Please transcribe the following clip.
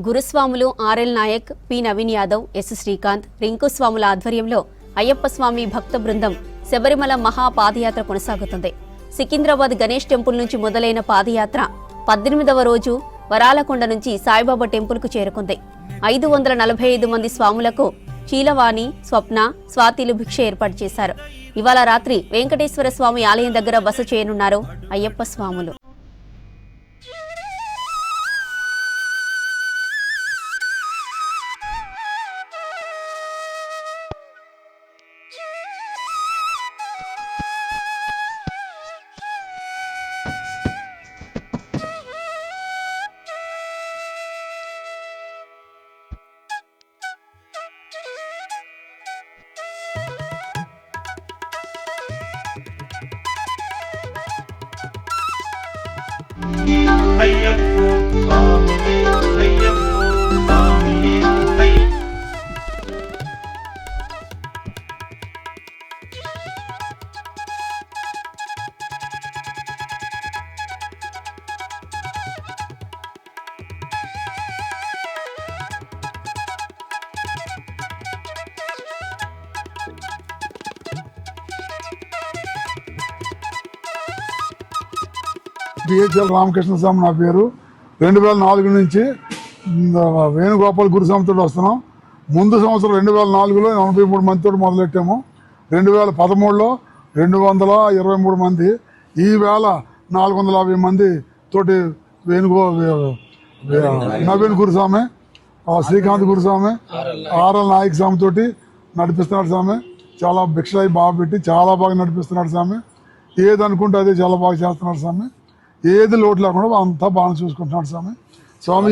గురుస్వాములు RL Nayak, P Naveen Yadav, S Srikanth, Rinku స్వాముల ఆధ్వర్యంలో అయ్యప్ప స్వామి భక్త బృందం శబరిమల మహా పాదయాత్ర కొనసాగుతుంది. సికింద్రాబాద్ గణేష్ టెంపుల్ నుంచి మొదలైన పాదయాత్ర 18వ రోజు వరాలకొండ నుంచి సాయిబాబా టెంపుల్కు చేరుకుంది. 545 మంది స్వాములకు చీలవాణి, స్వప్న, స్వాతిలు భిక్ష ఏర్పాటు చేశారు. ఇవాళ రాత్రి వెంకటేశ్వర స్వామి ఆలయం దగ్గర బస చేయనున్నారు అయ్యప్ప స్వాములు. బిహెచ్ఎల్ రామకృష్ణ స్వామి నా పేరు. 2004 నుంచి వేణుగోపాల్ గురుస్వామితో వస్తున్నాం. ముందు సంవత్సరం 2004లో 83 మందితో మొదలెట్టాము. 2013లో 223 మంది, ఈవేళ 450 మంది తోటి నవీన్ గురుస్వామి, శ్రీకాంత్ గురుస్వామి, ఆర్ఎల్ నాయక్ స్వామి తోటి నడిపిస్తున్నాడు స్వామి. చాలా భిక్షలై బాగా పెట్టి చాలా బాగా నడిపిస్తున్నాడు స్వామి. ఏది అనుకుంటే అదే చాలా బాగా చేస్తున్నాడు స్వామి. ఏది లోటు లేకుండా అంతా బాగా చూసుకుంటున్నాడు స్వామి. స్వామి